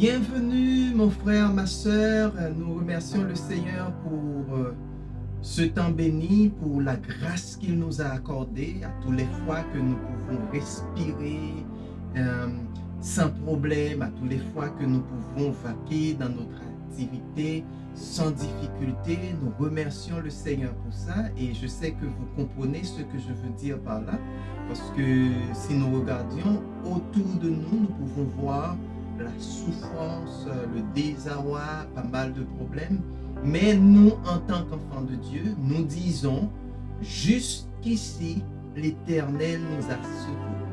Bienvenue mon frère, ma sœur, nous remercions le Seigneur pour ce temps béni, pour la grâce qu'il nous a accordée à toutes les fois que nous pouvons respirer sans problème, à toutes les fois que nous pouvons vaquer dans notre activité sans difficulté. Nous remercions le Seigneur pour ça et je sais que vous comprenez ce que je veux dire par là, parce que si nous regardions autour de nous, nous pouvons voir la souffrance, le désarroi, pas mal de problèmes. Mais nous, en tant qu'enfants de Dieu, nous disons, jusqu'ici, l'Éternel nous a secourus.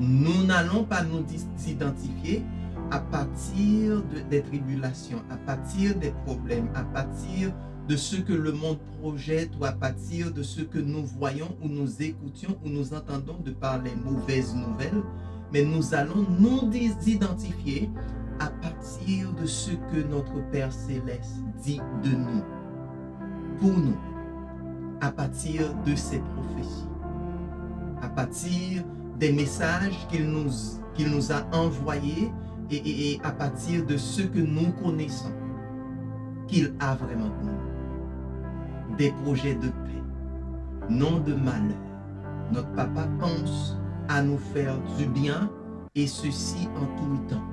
Nous n'allons pas nous identifier à partir des tribulations, à partir des problèmes, à partir de ce que le monde projette ou à partir de ce que nous voyons ou nous écoutions ou nous entendons de par les mauvaises nouvelles. Mais nous allons nous identifier à partir de ce que notre Père Céleste dit de nous, pour nous, à partir de ses prophéties, à partir des messages qu'il nous a envoyés et à partir de ce que nous connaissons, qu'il a vraiment pour nous. Des projets de paix, non de malheur. Notre Papa pense à nous faire du bien, et ceci en tout temps.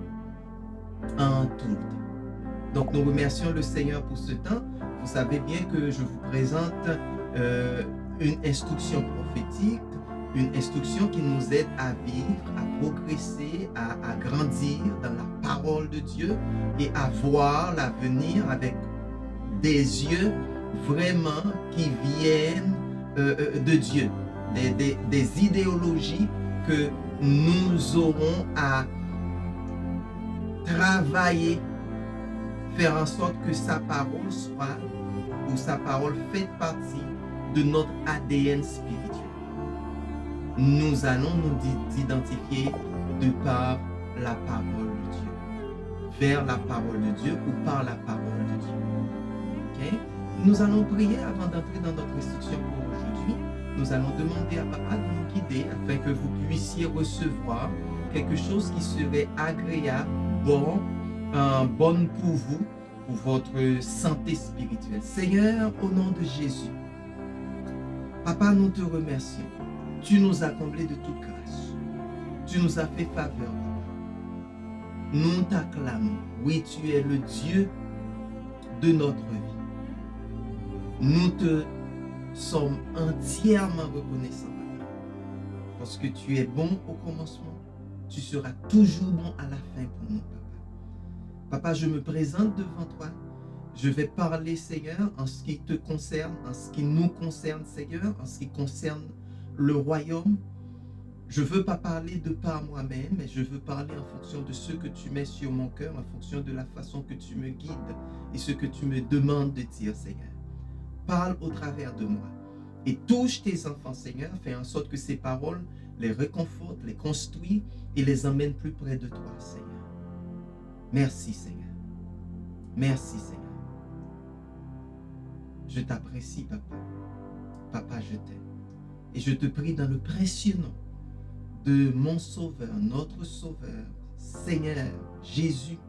En tout temps. Donc nous remercions le Seigneur pour ce temps. Vous savez bien que je vous présente une instruction prophétique, une instruction qui nous aide à vivre, à progresser, à grandir dans la parole de Dieu et à voir l'avenir avec des yeux vraiment qui viennent de Dieu, des idéologies que nous aurons à travailler, faire en sorte que sa parole soit, ou sa parole fait partie de notre ADN spirituel. Nous allons nous identifier de par la parole de Dieu, vers la parole de Dieu ou par la parole de Dieu. Okay? Nous allons prier avant d'entrer dans notre instruction pour aujourd'hui. Nous allons demander à Papa de nous guider afin que vous puissiez recevoir quelque chose qui serait agréable, bonne pour vous, pour votre santé spirituelle. Seigneur, au nom de Jésus, Papa, nous te remercions. Tu nous as comblés de toute grâce. Tu nous as fait faveur. Nous t'acclamons. Oui, tu es le Dieu de notre vie. Nous te sommes entièrement reconnaissants, parce que tu es bon au commencement, tu seras toujours bon à la fin pour nous, Papa. Papa, je me présente devant toi. Je vais parler, Seigneur, en ce qui te concerne, en ce qui nous concerne, Seigneur, en ce qui concerne le royaume. Je ne veux pas parler de par moi-même, mais je veux parler en fonction de ce que tu mets sur mon cœur, en fonction de la façon que tu me guides et ce que tu me demandes de dire, Seigneur. Parle au travers de moi et touche tes enfants, Seigneur. Fais en sorte que ces paroles les réconfortent, les construisent et les emmènent plus près de toi, Seigneur. Merci, Seigneur. Merci, Seigneur. Je t'apprécie, Papa. Papa, je t'aime. Et je te prie dans le précieux nom de mon Sauveur, notre Sauveur, Seigneur Jésus.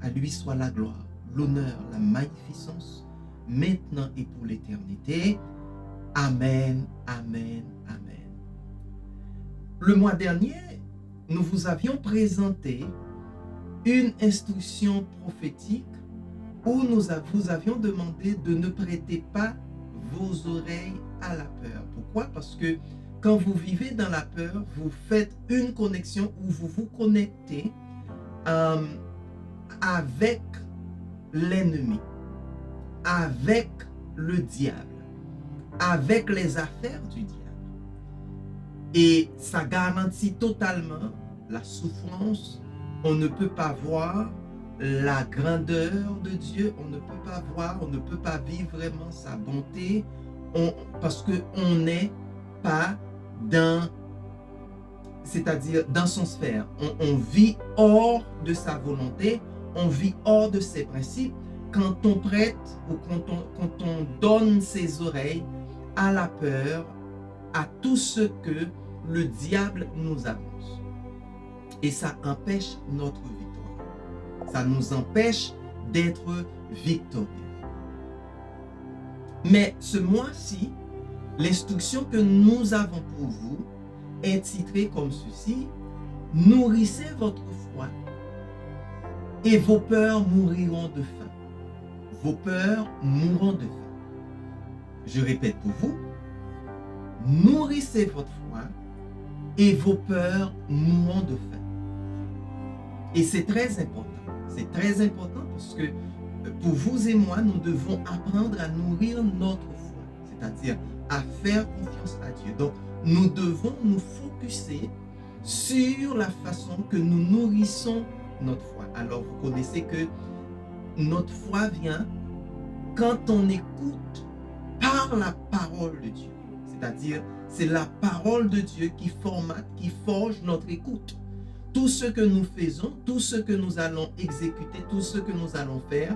À lui soit la gloire, l'honneur, la magnificence, maintenant et pour l'éternité. Amen, amen, amen. Le mois dernier, nous vous avions présenté une instruction prophétique où nous vous avions demandé de ne prêter pas vos oreilles à la peur. Pourquoi? Parce que quand vous vivez dans la peur, vous faites une connexion où vous vous connectez avec l'ennemi, avec le diable, avec les affaires du diable. Et ça garantit totalement la souffrance. On ne peut pas voir la grandeur de Dieu, on ne peut pas voir, on ne peut pas vivre vraiment sa bonté, parce qu'on n'est pas c'est-à-dire dans son sphère. On vit hors de sa volonté, on vit hors de ses principes. Quand on prête ou quand on donne ses oreilles à la peur, à tout ce que le diable nous annonce. Et ça empêche notre vie. Ça nous empêche d'être victorieux. Mais ce mois-ci, l'instruction que nous avons pour vous est titrée comme ceci: nourrissez votre foi et vos peurs mouriront de faim. Vos peurs mourront de faim. Je répète pour vous: nourrissez votre foi et vos peurs mourront de faim. Et c'est très important. C'est très important parce que pour vous et moi, nous devons apprendre à nourrir notre foi, c'est-à-dire à faire confiance à Dieu. Donc, nous devons nous focuser sur la façon que nous nourrissons notre foi. Alors, vous connaissez que notre foi vient quand on écoute par la parole de Dieu. C'est-à-dire, c'est la parole de Dieu qui formate, qui forge notre écoute. Tout ce que nous faisons, tout ce que nous allons exécuter, tout ce que nous allons faire,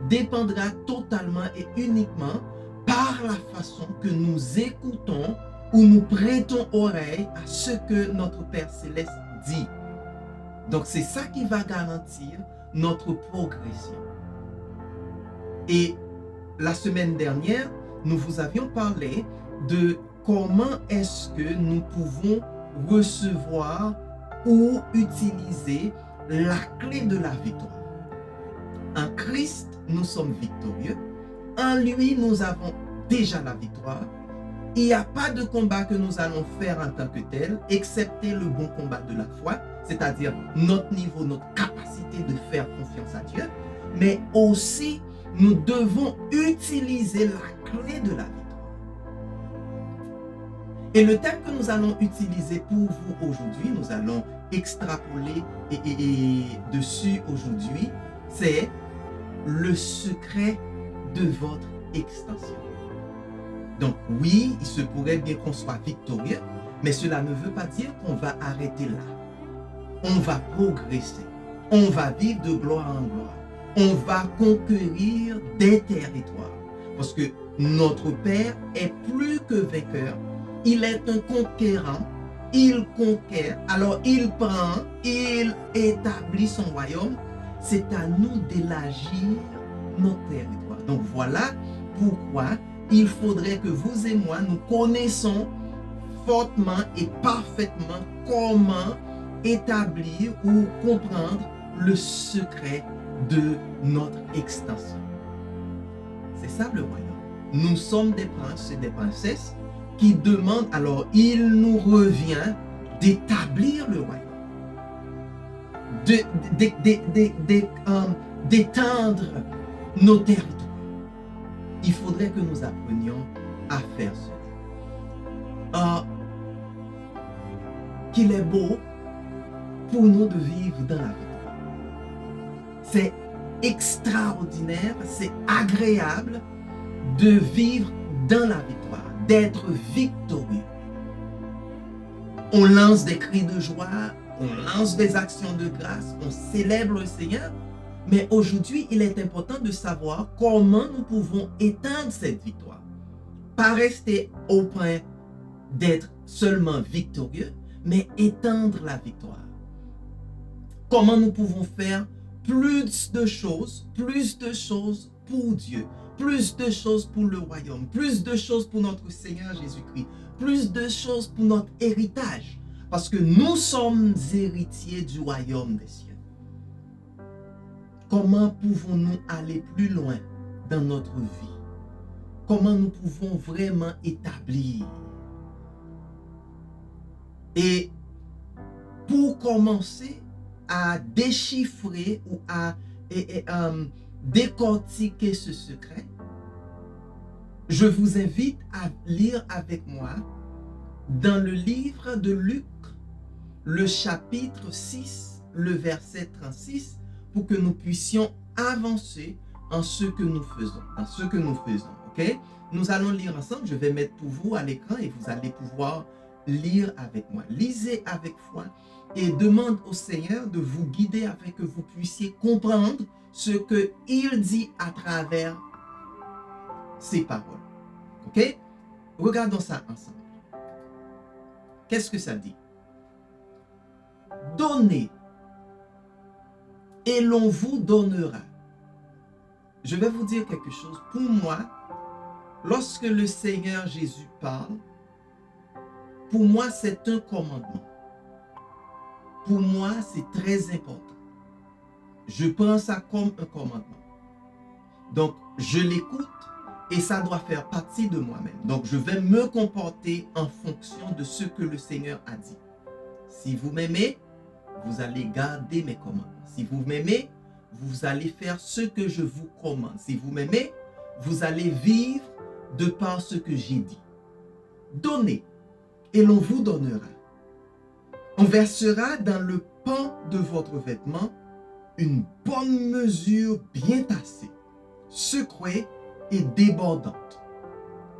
dépendra totalement et uniquement par la façon que nous écoutons ou nous prêtons oreille à ce que notre Père Céleste dit. Donc, c'est ça qui va garantir notre progression. Et la semaine dernière, nous vous avions parlé de comment est-ce que nous pouvons recevoir ou utiliser la clé de la victoire. En Christ, nous sommes victorieux. En lui, nous avons déjà la victoire. Il n'y a pas de combat que nous allons faire en tant que tel, excepté le bon combat de la foi, c'est-à-dire notre niveau, notre capacité de faire confiance à Dieu. Mais aussi, nous devons utiliser la clé de la victoire. Et le thème que nous allons utiliser pour vous aujourd'hui, nous allons extrapoler dessus aujourd'hui, c'est le secret de votre extension. Donc oui, il se pourrait bien qu'on soit victorieux, mais cela ne veut pas dire qu'on va arrêter là. On va progresser. On va vivre de gloire en gloire. On va conquérir des territoires. Parce que notre Père est plus que vainqueur. Il est un conquérant, il conquiert, alors il prend, il établit son royaume. C'est à nous d'élargir notre territoire. Donc voilà pourquoi il faudrait que vous et moi, nous connaissons fortement et parfaitement comment établir ou comprendre le secret de notre extension. C'est ça le royaume. Nous sommes des princes et des princesses qui demandent, alors il nous revient d'établir le royaume, d'étendre nos territoires. Il faudrait que nous apprenions à faire cela. Qu'il est beau pour nous de vivre dans la victoire. C'est extraordinaire, c'est agréable de vivre dans la victoire, d'être victorieux. On lance des cris de joie, on lance des actions de grâce, on célèbre le Seigneur. Mais aujourd'hui, il est important de savoir comment nous pouvons éteindre cette victoire. Pas rester au point d'être seulement victorieux, mais étendre la victoire. Comment nous pouvons faire plus de choses pour Dieu, plus de choses pour le royaume, plus de choses pour notre Seigneur Jésus-Christ, plus de choses pour notre héritage. Parce que nous sommes héritiers du royaume des cieux. Comment pouvons-nous aller plus loin dans notre vie? Comment nous pouvons vraiment établir? Et pour commencer à déchiffrer ou à décortiquer ce secret, je vous invite à lire avec moi dans le livre de Luc, le chapitre 6, le verset 36, pour que nous puissions avancer en ce que nous faisons, ok? Nous allons lire ensemble, je vais mettre pour vous à l'écran et vous allez pouvoir lire avec moi. Lisez avec foi et demande au Seigneur de vous guider afin que vous puissiez comprendre ce qu'il dit à travers ses paroles. Ok? Regardons ça ensemble. Qu'est-ce que ça dit? Donnez et l'on vous donnera. Je vais vous dire quelque chose. Pour moi, lorsque le Seigneur Jésus parle, pour moi, c'est un commandement. Pour moi, c'est très important. Je prends ça comme un commandement. Donc, je l'écoute et ça doit faire partie de moi-même. Donc, je vais me comporter en fonction de ce que le Seigneur a dit. Si vous m'aimez, vous allez garder mes commandements. Si vous m'aimez, vous allez faire ce que je vous commande. Si vous m'aimez, vous allez vivre de par ce que j'ai dit. Donnez et l'on vous donnera. On versera dans le pan de votre vêtement une bonne mesure bien tassée, secouée et débordante.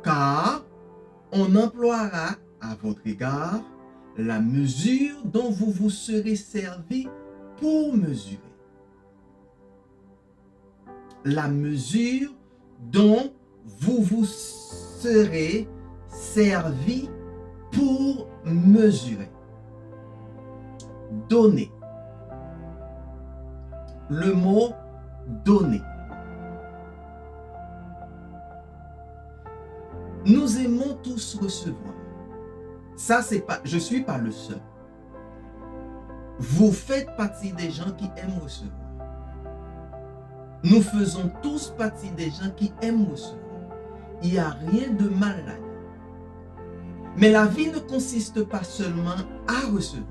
Car on emploiera à votre égard la mesure dont vous vous serez servi pour mesurer. La mesure dont vous vous serez servi pour mesurer. Donner. Le mot donner. Nous aimons tous recevoir. Ça, c'est pas, je ne suis pas le seul. Vous faites partie des gens qui aiment recevoir. Nous faisons tous partie des gens qui aiment recevoir. Il n'y a rien de mal là-dedans. Mais la vie ne consiste pas seulement à recevoir,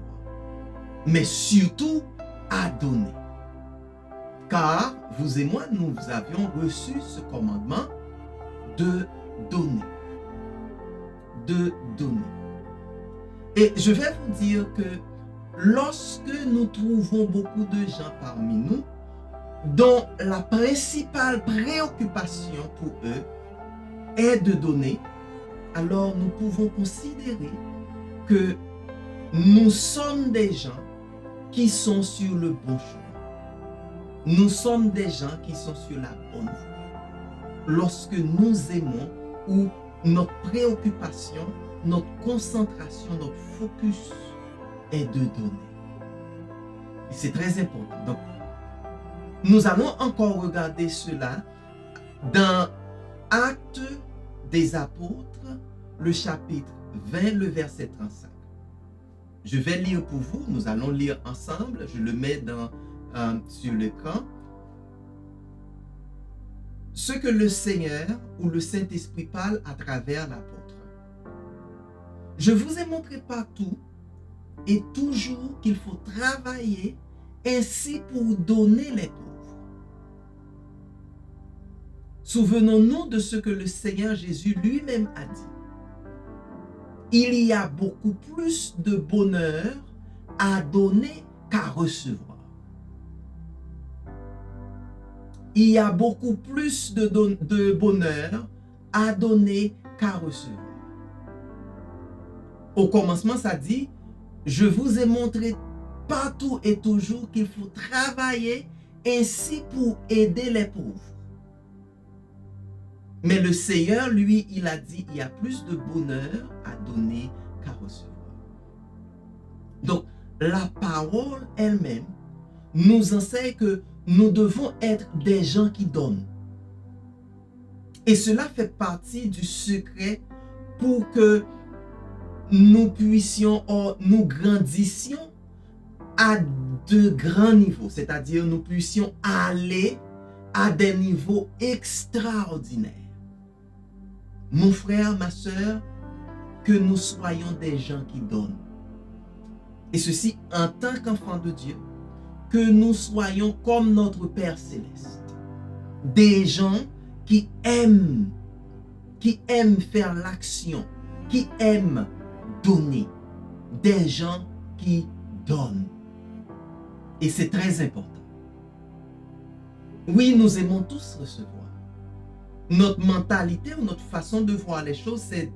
mais surtout à donner. Car vous et moi, nous avions reçu ce commandement de donner. De donner. Et je vais vous dire que lorsque nous trouvons beaucoup de gens parmi nous dont la principale préoccupation pour eux est de donner, alors nous pouvons considérer que nous sommes des gens qui sont sur le bon chemin. Nous sommes des gens qui sont sur la bonne voie. Lorsque nous aimons ou notre préoccupation, notre concentration, notre focus est de donner. Et c'est très important. Donc, nous allons encore regarder cela dans Actes des Apôtres, le chapitre 20, le verset 35. Je vais lire pour vous, nous allons lire ensemble, je le mets sur l'écran. Ce que le Seigneur ou le Saint-Esprit parle à travers l'apôtre. Je vous ai montré partout et toujours qu'il faut travailler ainsi pour donner les pauvres. Souvenons-nous de ce que le Seigneur Jésus lui-même a dit. Il y a beaucoup plus de bonheur à donner qu'à recevoir. Il y a beaucoup plus de bonheur à donner qu'à recevoir. Au commencement, ça dit, je vous ai montré partout et toujours qu'il faut travailler ainsi pour aider les pauvres. Mais le Seigneur, lui, il a dit, il y a plus de bonheur à donner qu'à recevoir. Donc, la parole elle-même nous enseigne que nous devons être des gens qui donnent. Et cela fait partie du secret pour que nous puissions, nous grandissions à de grands niveaux. C'est-à-dire, nous puissions aller à des niveaux extraordinaires. Mon frère, ma soeur, que nous soyons des gens qui donnent. Et ceci en tant qu'enfants de Dieu, que nous soyons comme notre Père Céleste. Des gens qui aiment faire l'action, qui aiment donner. Des gens qui donnent. Et c'est très important. Oui, nous aimons tous recevoir. Notre mentalité ou notre façon de voir les choses, c'est,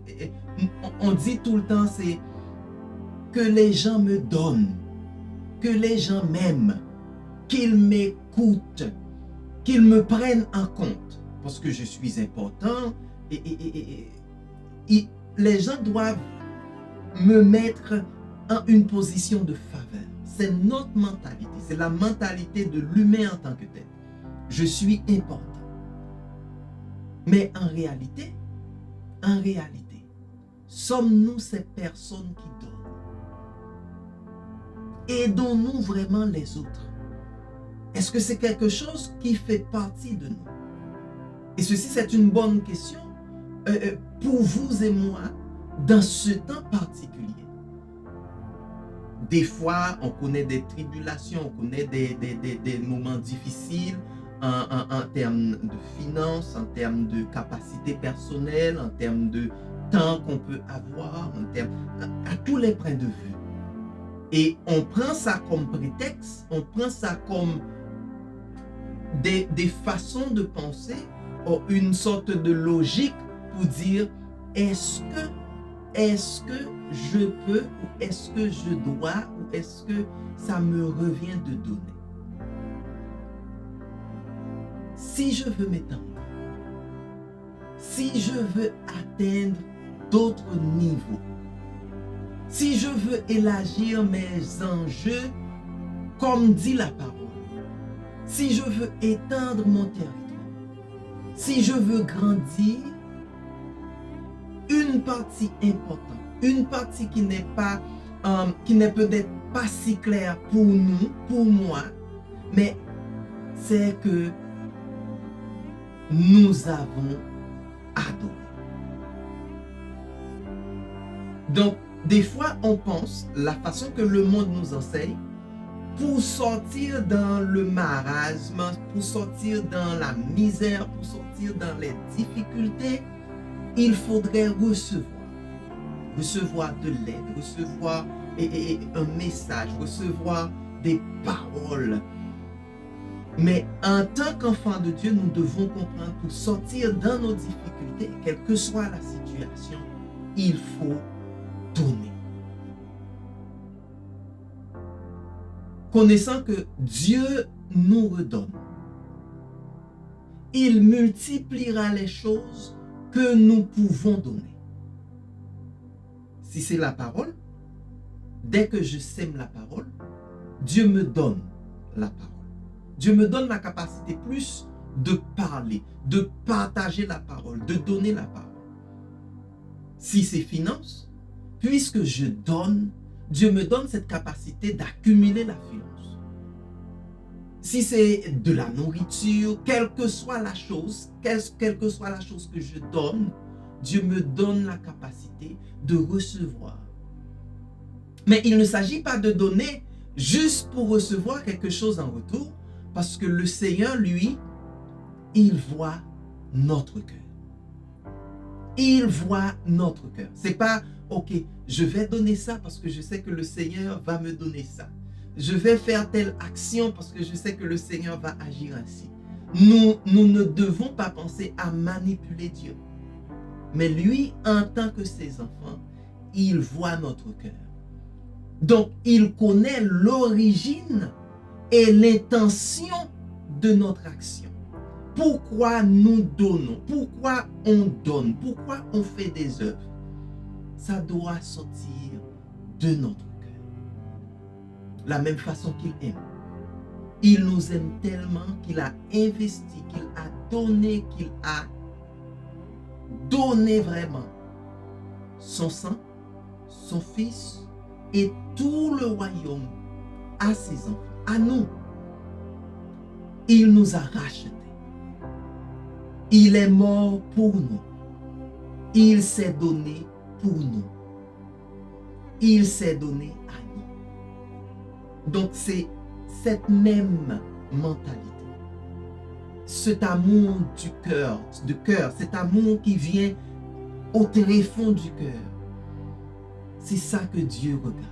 on dit tout le temps, c'est que les gens me donnent, que les gens m'aiment, qu'ils m'écoutent, qu'ils me prennent en compte, parce que je suis important, et les gens doivent me mettre en une position de faveur. c'est notre mentalité, c'est la mentalité de l'humain en tant que tel. Je suis important. Mais en réalité, sommes-nous ces personnes qui donnent? Aidons-nous vraiment les autres? Est-ce que c'est quelque chose qui fait partie de nous? Et ceci, c'est une bonne question pour vous et moi dans ce temps particulier. Des fois, on connaît des tribulations, on connaît des moments difficiles en termes de finances, en termes de capacité personnelle, en termes de temps qu'on peut avoir, à tous les points de vue. Et on prend ça comme prétexte, on prend ça comme des façons de penser, ou une sorte de logique pour dire est-ce que je peux, ou est-ce que je dois, ou est-ce que ça me revient de donner? Si je veux m'étendre, si je veux atteindre d'autres niveaux, si je veux élargir mes enjeux, comme dit la parole, si je veux étendre mon territoire, si je veux grandir, une partie importante, une partie qui n'est peut-être pas si claire pour nous, pour moi, mais c'est que nous avons adoré. Donc, des fois, on pense, la façon que le monde nous enseigne, pour sortir dans le marasme, pour sortir dans la misère, pour sortir dans les difficultés, il faudrait recevoir de l'aide, recevoir un message, recevoir des paroles. Mais en tant qu'enfant de Dieu, nous devons comprendre, pour sortir dans nos difficultés, quelle que soit la situation, il faut donner. Connaissant que Dieu nous redonne, il multipliera les choses que nous pouvons donner. Si c'est la parole, dès que je sème la parole, Dieu me donne la parole. Dieu me donne la capacité plus de parler, de partager la parole, de donner la parole. Si c'est finance, puisque je donne, Dieu me donne cette capacité d'accumuler la finance. Si c'est de la nourriture, quelle que soit la chose que je donne, Dieu me donne la capacité de recevoir. Mais il ne s'agit pas de donner juste pour recevoir quelque chose en retour, parce que le Seigneur, lui, il voit notre cœur. Il voit notre cœur. C'est pas, ok, je vais donner ça parce que je sais que le Seigneur va me donner ça. Je vais faire telle action parce que je sais que le Seigneur va agir ainsi. Nous ne devons pas penser à manipuler Dieu. Mais lui, en tant que ses enfants, il voit notre cœur. Donc, il connaît l'origine et l'intention de notre action. Pourquoi nous donnons? Pourquoi on donne? Pourquoi on fait des œuvres? Ça doit sortir de notre cœur. La même façon qu'il aime. Il nous aime tellement qu'il a investi, qu'il a donné vraiment son sang, son fils et tout le royaume à ses enfants, à nous. Il nous a rachetés. Il est mort pour nous. Il s'est donné pour nous. Il s'est donné à nous. Donc c'est cette même mentalité. Cet amour du cœur, cet amour qui vient au tréfonds du cœur. C'est ça que Dieu regarde.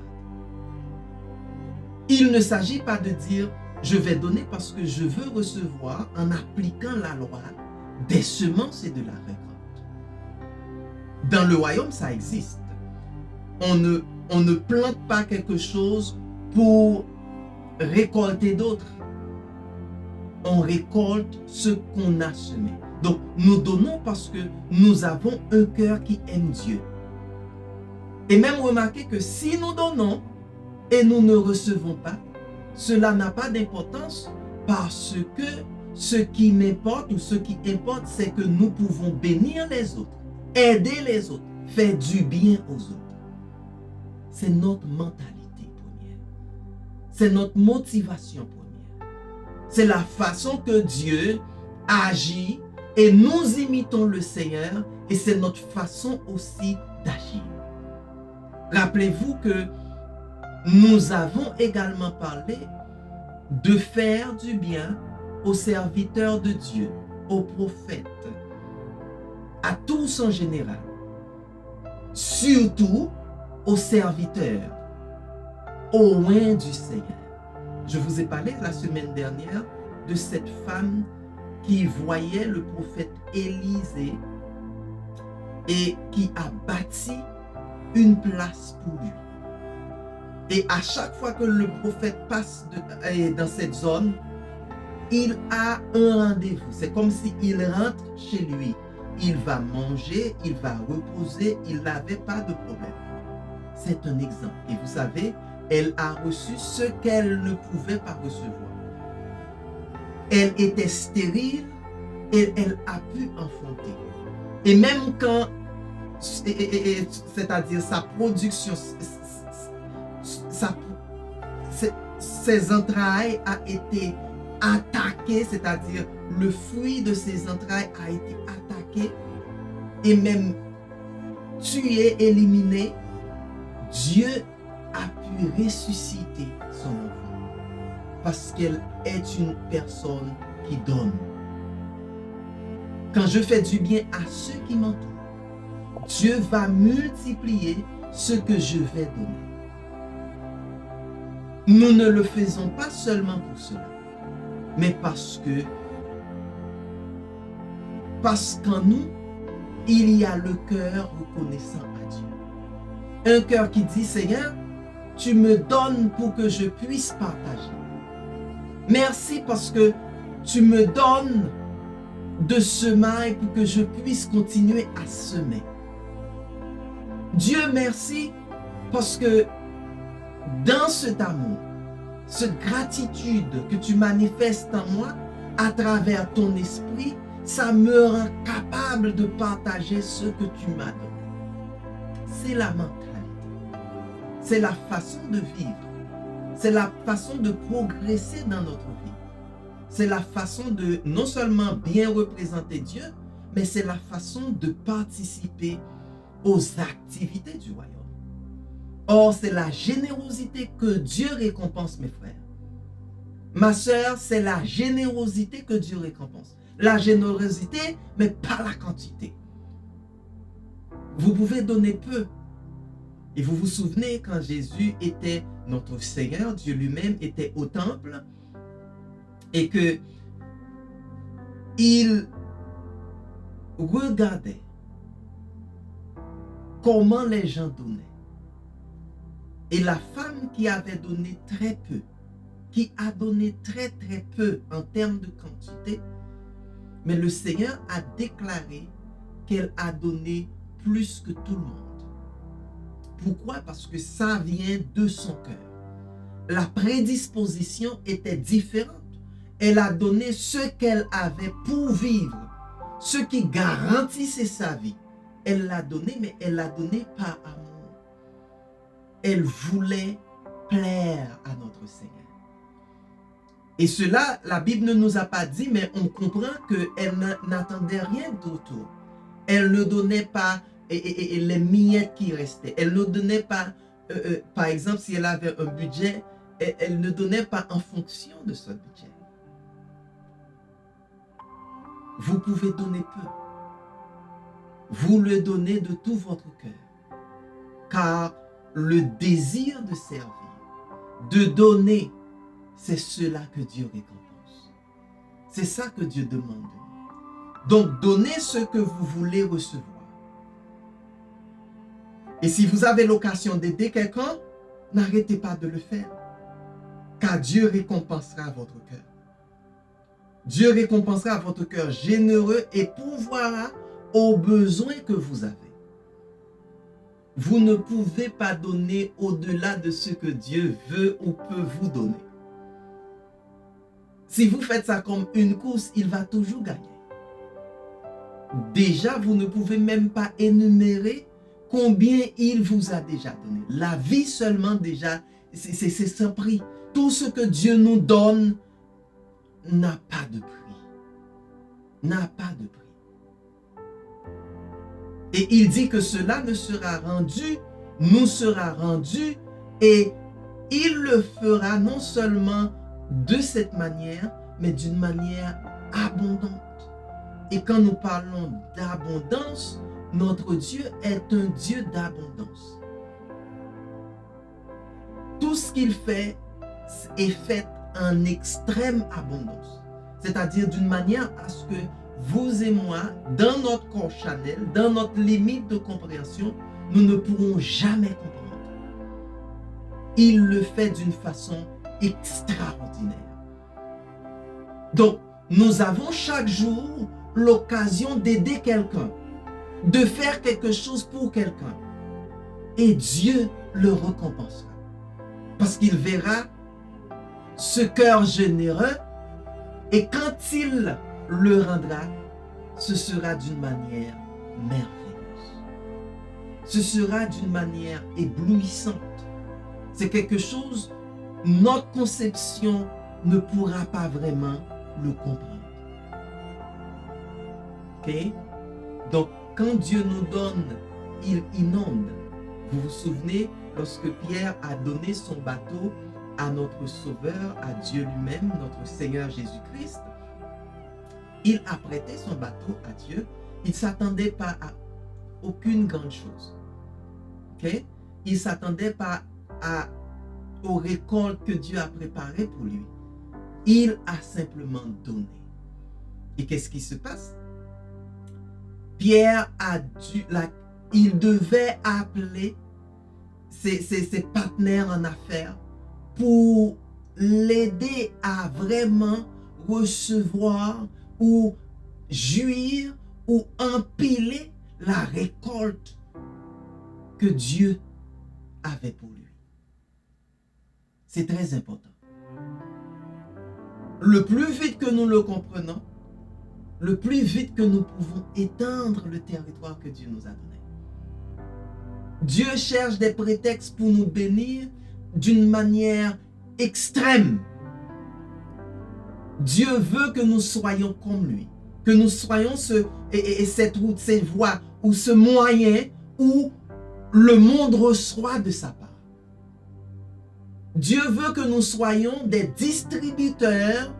Il ne s'agit pas de dire je vais donner parce que je veux recevoir en appliquant la loi des semences et de la récolte. Dans le royaume, ça existe. On ne plante pas quelque chose pour récolter d'autres. On récolte ce qu'on a semé. Donc, nous donnons parce que nous avons un cœur qui aime Dieu. Et même remarquez que si nous donnons et nous ne recevons pas, cela n'a pas d'importance parce que ce qui m'importe ou ce qui importe, c'est que nous pouvons bénir les autres, aider les autres, faire du bien aux autres. C'est notre mentalité première. C'est notre motivation première. C'est la façon que Dieu agit et nous imitons le Seigneur et c'est notre façon aussi d'agir. Rappelez-vous que nous avons également parlé de faire du bien aux serviteurs de Dieu, aux prophètes, à tous en général, surtout aux serviteurs, au loin du Seigneur. Je vous ai parlé la semaine dernière de cette femme qui voyait le prophète Élisée et qui a bâti une place pour lui. Et à chaque fois que le prophète passe dans cette zone, il a un rendez-vous. C'est comme s'il rentre chez lui. Il va manger, il va reposer, il n'avait pas de problème. C'est un exemple. Et vous savez, elle a reçu ce qu'elle ne pouvait pas recevoir. Elle était stérile et elle a pu enfanter. Et même quand, c'est-à-dire sa production, ses entrailles a été attaqué, c'est-à-dire le fruit de ses entrailles a été attaqué et même tué, éliminé, Dieu a pu ressusciter son enfant parce qu'elle est une personne qui donne. Quand je fais du bien à ceux qui m'entourent, Dieu va multiplier ce que je vais donner. Nous ne le faisons pas seulement pour cela, mais parce qu'en nous, il y a le cœur reconnaissant à Dieu. Un cœur qui dit, Seigneur, tu me donnes pour que je puisse partager. Merci parce que tu me donnes de semer pour que je puisse continuer à semer. Dieu, merci parce que dans cet amour, cette gratitude que tu manifestes en moi à travers ton esprit, ça me rend capable de partager ce que tu m'as donné. C'est la mentalité. C'est la façon de vivre. C'est la façon de progresser dans notre vie. C'est la façon de non seulement bien représenter Dieu, mais c'est la façon de participer aux activités du royaume. Or, c'est la générosité que Dieu récompense, mes frères. Ma sœur, c'est la générosité que Dieu récompense. La générosité, mais pas la quantité. Vous pouvez donner peu. Et vous vous souvenez quand Jésus était, notre Seigneur, Dieu lui-même était au temple et que il regardait comment les gens donnaient. Et la femme qui avait donné très peu, qui a donné très très peu en termes de quantité, mais le Seigneur a déclaré qu'elle a donné plus que tout le monde. Pourquoi? Parce que ça vient de son cœur. La prédisposition était différente. Elle a donné ce qu'elle avait pour vivre, ce qui garantissait sa vie. Elle l'a donné, mais elle l'a donné par amour. Elle voulait plaire à notre Seigneur. Et cela, la Bible ne nous a pas dit, mais on comprend qu'elle n'attendait rien d'autre. Elle ne donnait pas les miettes qui restaient. Elle ne donnait pas, par exemple, si elle avait un budget, elle ne donnait pas en fonction de ce budget. Vous pouvez donner peu. Vous le donnez de tout votre cœur. Car le désir de servir, de donner, c'est cela que Dieu récompense. C'est ça que Dieu demande de nous. Donc, donnez ce que vous voulez recevoir. Et si vous avez l'occasion d'aider quelqu'un, n'arrêtez pas de le faire. Car Dieu récompensera votre cœur. Dieu récompensera votre cœur généreux et pourvoira aux besoins que vous avez. Vous ne pouvez pas donner au-delà de ce que Dieu veut ou peut vous donner. Si vous faites ça comme une course, il va toujours gagner. Déjà, vous ne pouvez même pas énumérer combien il vous a déjà donné. La vie seulement déjà, c'est sans prix. Tout ce que Dieu nous donne n'a pas de prix. N'a pas de prix. Et il dit que cela nous sera rendu, et il le fera non seulement de cette manière, mais d'une manière abondante. Et quand nous parlons d'abondance, notre Dieu est un Dieu d'abondance. Tout ce qu'il fait est fait en extrême abondance. C'est-à-dire d'une manière à ce que vous et moi, dans notre corps charnel, dans notre limite de compréhension, nous ne pourrons jamais comprendre. Il le fait d'une façon extraordinaire. Donc, nous avons chaque jour l'occasion d'aider quelqu'un, de faire quelque chose pour quelqu'un. Et Dieu le récompensera. Parce qu'il verra ce cœur généreux et quand il le rendra, ce sera d'une manière merveilleuse. Ce sera d'une manière éblouissante. C'est quelque chose, notre conception ne pourra pas vraiment le comprendre. Ok? Donc, quand Dieu nous donne, il inonde. Vous vous souvenez, lorsque Pierre a donné son bateau à notre Sauveur, à Dieu lui-même, notre Seigneur Jésus-Christ, il a prêté son bateau à Dieu. Il ne s'attendait pas à aucune grande chose. Okay? Il ne s'attendait pas aux récoltes que Dieu a préparées pour lui. Il a simplement donné. Et qu'est-ce qui se passe? Pierre il devait appeler ses partenaires en affaires pour l'aider à vraiment recevoir ou jouir ou empiler la récolte que Dieu avait pour lui. C'est très important. Le plus vite que nous le comprenons, le plus vite que nous pouvons étendre le territoire que Dieu nous a donné. Dieu cherche des prétextes pour nous bénir d'une manière extrême. Dieu veut que nous soyons comme lui, que nous soyons cette route, cette voie ou ce moyen où le monde reçoit de sa part. Dieu veut que nous soyons des distributeurs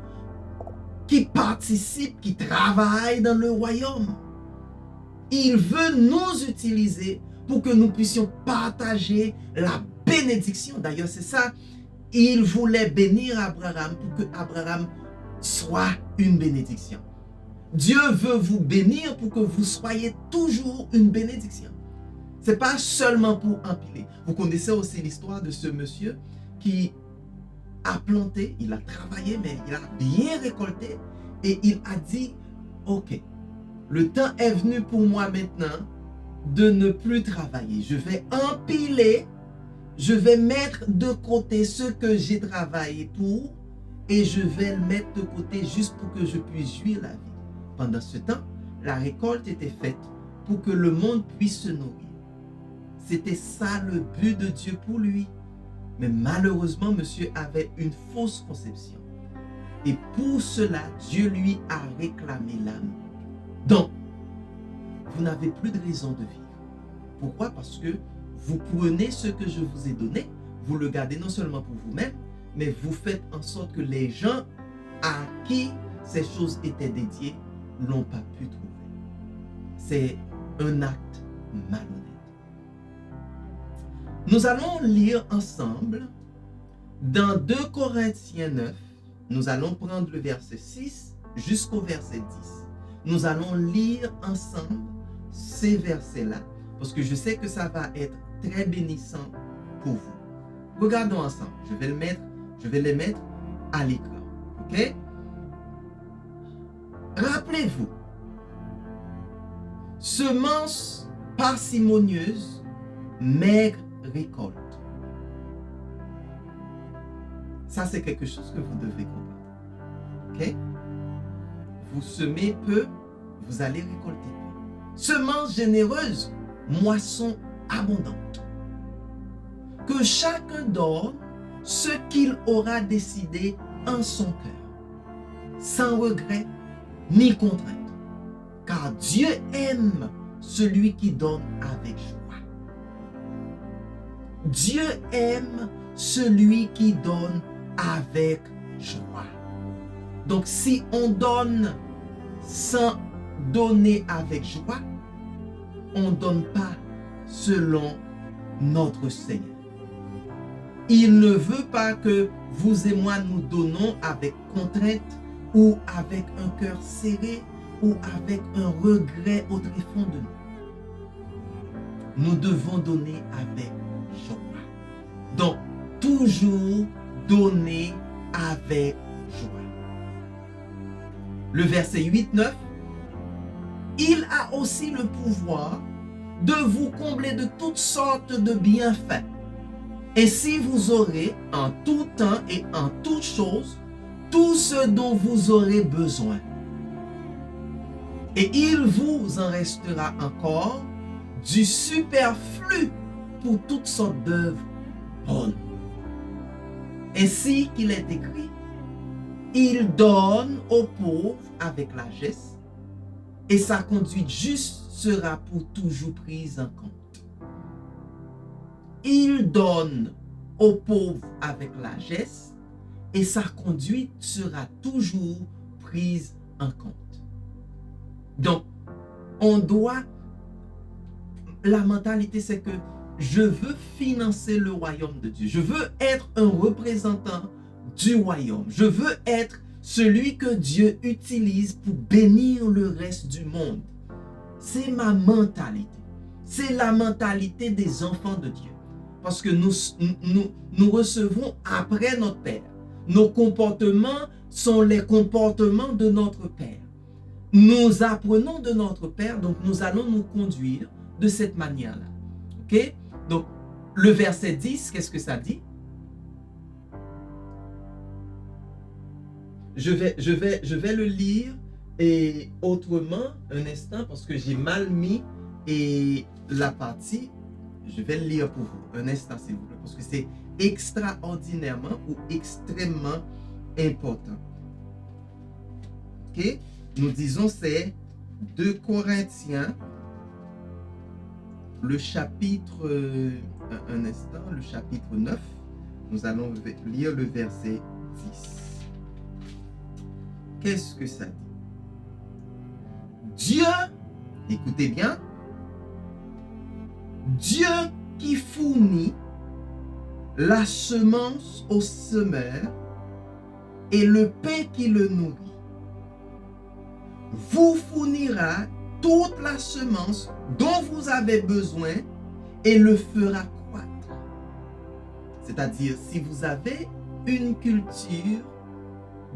qui participent, qui travaillent dans le royaume. Il veut nous utiliser pour que nous puissions partager la bénédiction. D'ailleurs, c'est ça. Il voulait bénir Abraham pour que Abraham soit une bénédiction. Dieu veut vous bénir pour que vous soyez toujours une bénédiction. Ce n'est pas seulement pour empiler. Vous connaissez aussi l'histoire de ce monsieur qui a planté, il a travaillé, mais il a bien récolté et il a dit, ok, le temps est venu pour moi maintenant de ne plus travailler. Je vais empiler, je vais mettre de côté ce que j'ai travaillé pour et je vais le mettre de côté juste pour que je puisse jouir la vie. Pendant ce temps, la récolte était faite pour que le monde puisse se nourrir. C'était ça le but de Dieu pour lui. Mais malheureusement, monsieur avait une fausse conception. Et pour cela, Dieu lui a réclamé l'âme. Donc, vous n'avez plus de raison de vivre. Pourquoi? Parce que vous prenez ce que je vous ai donné, vous le gardez non seulement pour vous-même, mais vous faites en sorte que les gens à qui ces choses étaient dédiées n'ont pas pu trouver. C'est un acte malhonnête. Nous allons lire ensemble dans 2 Corinthiens 9, nous allons prendre le verset 6 jusqu'au verset 10. Nous allons lire ensemble ces versets-là, parce que je sais que ça va être très bénissant pour vous. Regardons ensemble. Je vais les mettre à l'écran. Ok? Rappelez-vous, semence parcimonieuse maigre récolte. Ça, c'est quelque chose que vous devez comprendre. Ok? Vous semez peu, vous allez récolter peu. Semence généreuse, moisson abondante. Que chacun donne ce qu'il aura décidé en son cœur, sans regret ni contrainte. Car Dieu aime celui qui donne avec joie. Dieu aime celui qui donne avec joie. Donc si on donne sans donner avec joie, on ne donne pas selon notre Seigneur. Il ne veut pas que vous et moi nous donnons avec contrainte ou avec un cœur serré ou avec un regret au tréfonds de nous. Nous devons donner avec joie. Donc, toujours donner avec joie. Le verset 8-9, il a aussi le pouvoir de vous combler de toutes sortes de bienfaits. Et si vous aurez en tout temps et en toutes choses tout ce dont vous aurez besoin. Et il vous en restera encore du superflu pour toutes sortes d'œuvres bonnes. Ainsi qu'il est écrit, il donne aux pauvres avec largesse, et sa conduite juste sera pour toujours prise en compte. Il donne aux pauvres avec largesse, et sa conduite sera toujours prise en compte. Donc, on doit, la mentalité c'est que je veux financer le royaume de Dieu. Je veux être un représentant du royaume. Je veux être celui que Dieu utilise pour bénir le reste du monde. C'est ma mentalité. C'est la mentalité des enfants de Dieu. Parce que nous recevons après notre Père. Nos comportements sont les comportements de notre Père. Nous apprenons de notre Père, donc nous allons nous conduire de cette manière-là. Ok? Donc, le verset 10, qu'est-ce que ça dit? Je vais le lire et autrement un instant parce que j'ai mal mis et la partie. Je vais le lire pour vous un instant s'il vous plaît parce que c'est extraordinairement ou extrêmement important. Ok? Nous disons c'est 2 Corinthiens, le chapitre, un instant, le chapitre 9. Nous allons lire le verset 10. Qu'est-ce que ça dit? Dieu, écoutez bien, Dieu qui fournit la semence au semeur et le pain qui le nourrit, vous fournira toute la semence dont vous avez besoin et le fera croître. C'est-à-dire, si vous avez une culture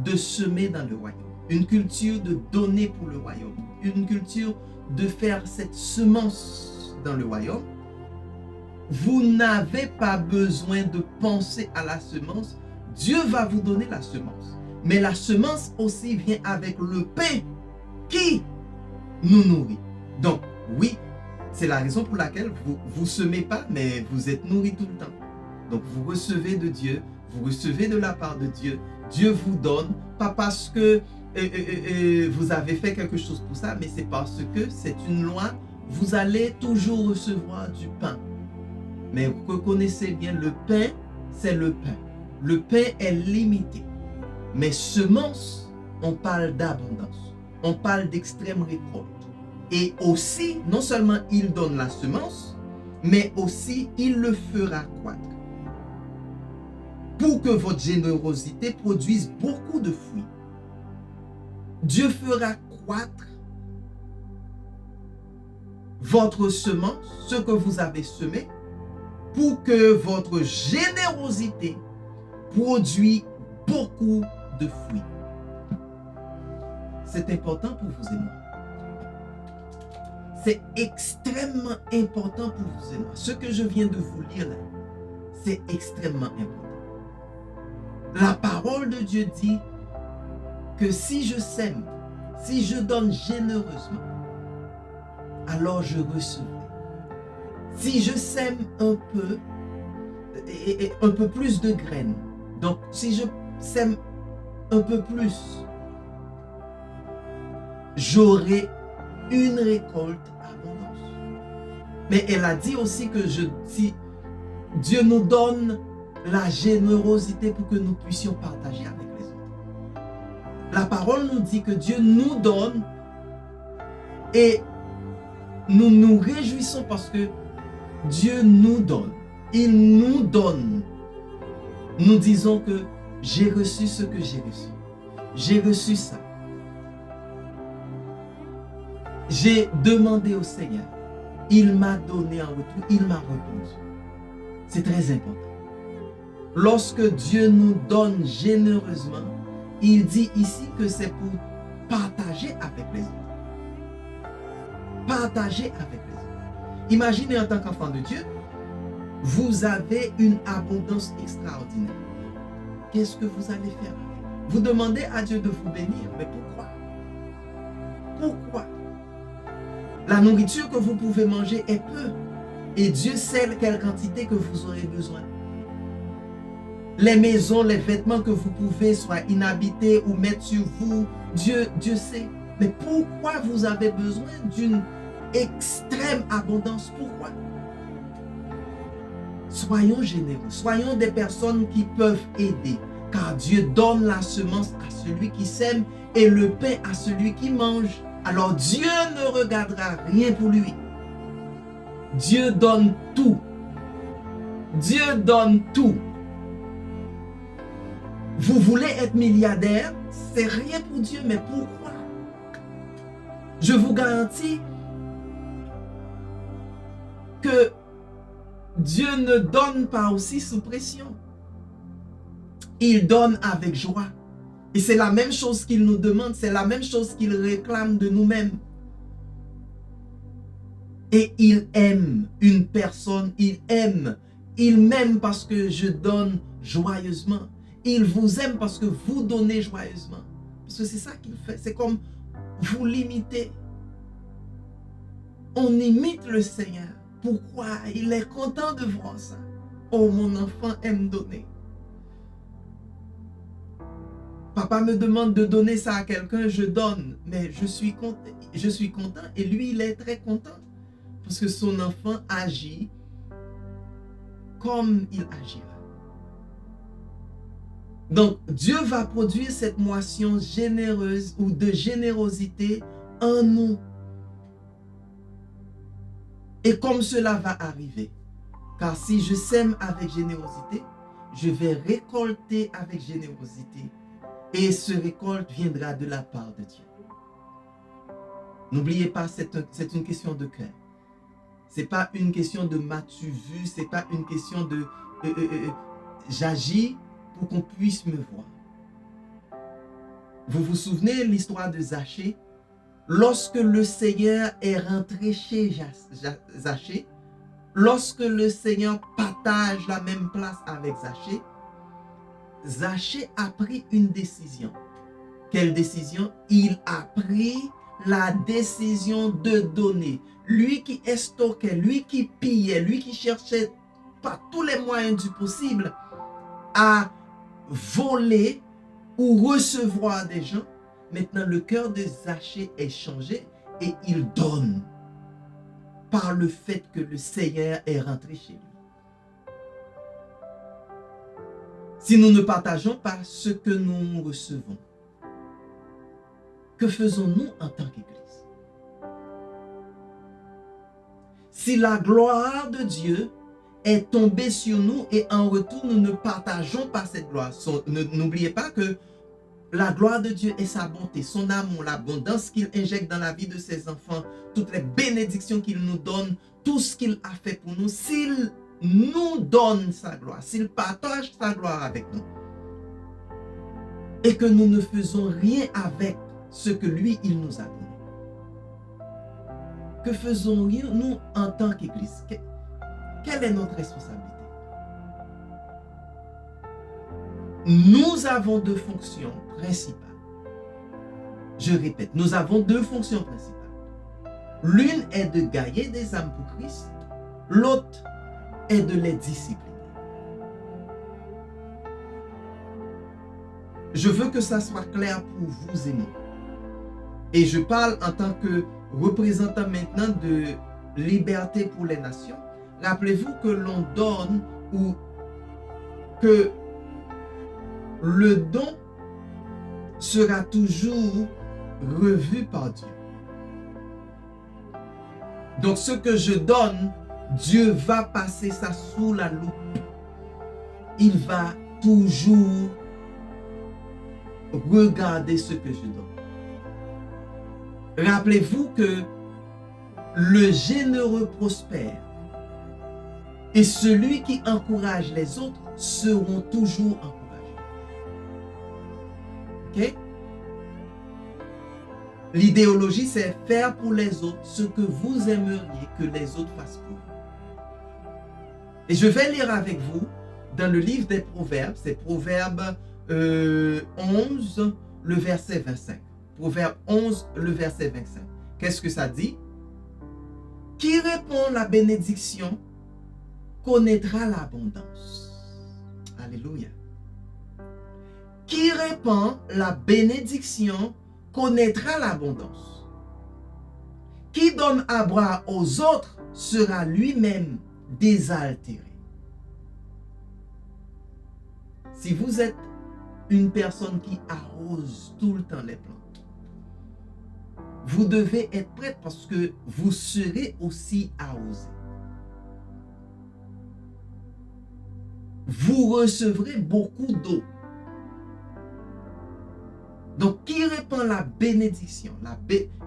de semer dans le royaume, une culture de donner pour le royaume, une culture de faire cette semence dans le royaume, vous n'avez pas besoin de penser à la semence. Dieu va vous donner la semence. Mais la semence aussi vient avec le pain qui nous nourrit. Donc, oui, c'est la raison pour laquelle vous ne semez pas, mais vous êtes nourri tout le temps. Donc, vous recevez de Dieu, vous recevez de la part de Dieu. Dieu vous donne, pas parce que vous avez fait quelque chose pour ça, mais c'est parce que c'est une loi. Vous allez toujours recevoir du pain. Mais reconnaissez bien, le pain, c'est le pain. Le pain est limité. Mais semence, on parle d'abondance. On parle d'extrême récolte. Et aussi, non seulement il donne la semence, mais aussi il le fera croître. Pour que votre générosité produise beaucoup de fruits. Dieu fera croître votre semence, ce que vous avez semé, pour que votre générosité produise beaucoup de fruits. C'est important pour vous et moi. c'est extrêmement important pour vous et moi. Ce que je viens de vous lire là, c'est extrêmement important. La parole de Dieu dit que si je sème, si je donne généreusement, alors je recevrai. Si je sème un peu plus de graines, donc si je sème un peu plus, j'aurai une récolte abondante. Mais elle a dit aussi que si Dieu nous donne la générosité pour que nous puissions partager avec les autres. La parole nous dit que Dieu nous donne et nous nous réjouissons parce que Dieu nous donne. Il nous donne. Nous disons que j'ai reçu ce que j'ai reçu. J'ai reçu ça. J'ai demandé au Seigneur. Il m'a donné en retour. Il m'a répondu. C'est très important. Lorsque Dieu nous donne généreusement, il dit ici que c'est pour partager avec les autres. Partager avec les autres. Imaginez en tant qu'enfant de Dieu, vous avez une abondance extraordinaire. Qu'est-ce que vous allez faire avec? Vous demandez à Dieu de vous bénir. Mais pourquoi? Pourquoi? La nourriture que vous pouvez manger est peu. Et Dieu sait quelle quantité que vous aurez besoin. Les maisons, les vêtements que vous pouvez soit inhabiter ou mettre sur vous, Dieu sait. Mais pourquoi vous avez besoin d'une extrême abondance? Pourquoi? Soyons généreux, soyons des personnes qui peuvent aider, car Dieu donne la semence à celui qui sème et le pain à celui qui mange. Alors Dieu ne regardera rien pour lui. Dieu donne tout. Dieu donne tout. Vous voulez être milliardaire, c'est rien pour Dieu, mais pourquoi? Je vous garantis que Dieu ne donne pas aussi sous pression. Il donne avec joie. Et c'est la même chose qu'il nous demande, c'est la même chose qu'il réclame de nous-mêmes. Et il aime une personne, il m'aime parce que je donne joyeusement. Il vous aime parce que vous donnez joyeusement. Parce que c'est ça qu'il fait. C'est comme vous l'imitez. On imite le Seigneur. Pourquoi? Il est content de voir ça. Oh, mon enfant aime donner. Papa me demande de donner ça à quelqu'un, je donne. Mais je suis content et lui, il est très content. Parce que son enfant agit comme il agira. Donc, Dieu va produire cette moisson généreuse ou de générosité en nous. Et comme cela va arriver, car si je sème avec générosité, je vais récolter avec générosité. Et ce récolte viendra de la part de Dieu. N'oubliez pas, c'est une question de cœur. Ce n'est pas une question de m'as-tu vu, ce n'est pas une question de j'agis pour qu'on puisse me voir. Vous vous souvenez l'histoire de Zachée? Lorsque le Seigneur est rentré chez Zachée, lorsque le Seigneur partage la même place avec Zachée, Zachée a pris une décision. Quelle décision? Il a pris la décision de donner. Lui qui estoquait, lui qui pillait, lui qui cherchait par tous les moyens du possible à voler ou recevoir des gens, maintenant le cœur de Zachée est changé et il donne par le fait que le Seigneur est rentré chez lui. Si nous ne partageons pas ce que nous recevons, que faisons-nous en tant qu'Église? Si la gloire de Dieu est tombée sur nous et en retour, nous ne partageons pas cette gloire. N'oubliez pas que la gloire de Dieu est sa bonté, son amour, l'abondance qu'il injecte dans la vie de ses enfants, toutes les bénédictions qu'il nous donne, tout ce qu'il a fait pour nous. S'il nous donne sa gloire, s'il partage sa gloire avec nous, et que nous ne faisons rien avec ce que lui, il nous a donné, que faisons-nous en tant qu'Église? Quelle est notre responsabilité? Nous avons deux fonctions principales. Je répète, nous avons deux fonctions principales. L'une est de gagner des âmes pour Christ, l'autre est de les discipliner. Je veux que ça soit clair pour vous et moi. Et je parle en tant que représentant maintenant de Liberté pour les Nations. Rappelez-vous que l'on donne ou que le don sera toujours revu par Dieu. Donc ce que je donne, Dieu va passer ça sous la loupe. Il va toujours regarder ce que je donne. Rappelez-vous que le généreux prospère et celui qui encourage les autres seront toujours encouragés. Ok? L'idéologie, c'est faire pour les autres ce que vous aimeriez que les autres fassent pour vous. Et je vais lire avec vous dans le livre des Proverbes, c'est Proverbe 11, le verset 25. Proverbe 11, le verset 25. Qu'est-ce que ça dit? Qui répond la bénédiction connaîtra l'abondance. Alléluia. Qui répand la bénédiction connaîtra l'abondance. Qui donne à boire aux autres sera lui-même désaltéré. Si vous êtes une personne qui arrose tout le temps les plantes, vous devez être prête parce que vous serez aussi arrosé. Vous recevrez beaucoup d'eau. Donc, qui répand la bénédiction?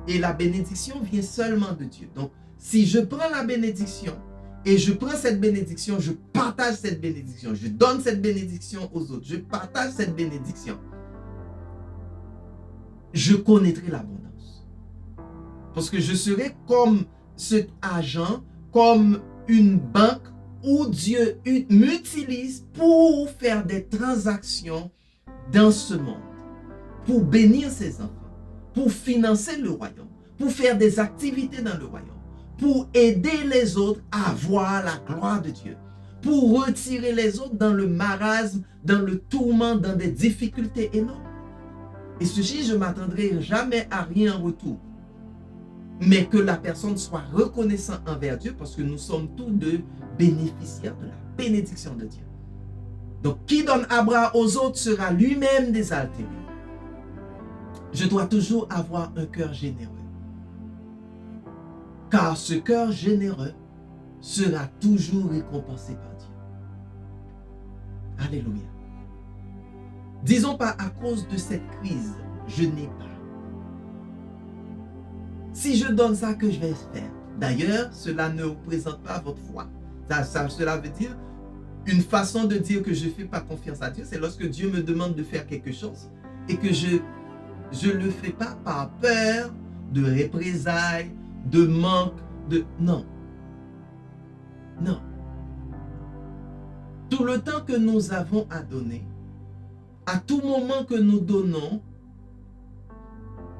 Et la bénédiction vient seulement de Dieu. Donc, si je prends la bénédiction et je prends cette bénédiction, je partage cette bénédiction, je donne cette bénédiction aux autres, je partage cette bénédiction, je connaîtrai l'abondance. Parce que je serai comme cet agent, comme une banque où Dieu m'utilise pour faire des transactions dans ce monde, pour bénir ses enfants, pour financer le royaume, pour faire des activités dans le royaume, pour aider les autres à voir la gloire de Dieu, pour retirer les autres dans le marasme, dans le tourment, dans des difficultés énormes. Et ceci, je ne m'attendrai jamais à rien en retour, mais que la personne soit reconnaissante envers Dieu parce que nous sommes tous deux bénéficiaires de la bénédiction de Dieu. Donc, qui donne à boire aux autres sera lui-même désaltéré. Je dois toujours avoir un cœur généreux. Car ce cœur généreux sera toujours récompensé par Dieu. Alléluia. Disons pas à cause de cette crise, je n'ai pas. Si je donne ça, que je vais faire? D'ailleurs, cela ne représente pas votre foi. Cela veut dire une façon de dire que je ne fais pas confiance à Dieu, c'est lorsque Dieu me demande de faire quelque chose et que je ne le fais pas par peur de représailles, de manque, Non. Non. Tout le temps que nous avons à donner, à tout moment que nous donnons,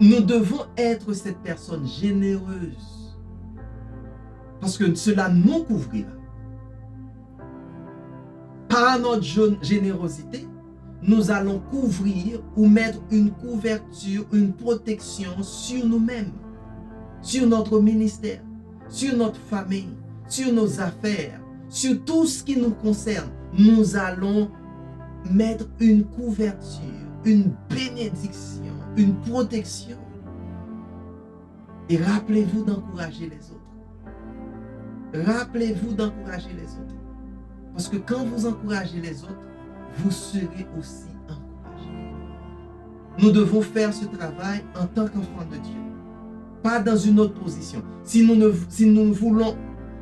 nous devons être cette personne généreuse. Parce que cela nous couvrira. Par notre générosité, nous allons couvrir ou mettre une couverture, une protection sur nous-mêmes, sur notre ministère, sur notre famille, sur nos affaires, sur tout ce qui nous concerne. Nous allons mettre une couverture, une bénédiction, une protection. Et rappelez-vous d'encourager les autres. Rappelez-vous d'encourager les autres. Parce que quand vous encouragez les autres, vous serez aussi encouragés. Nous devons faire ce travail en tant qu'enfants de Dieu. Pas dans une autre position. Si nous voulons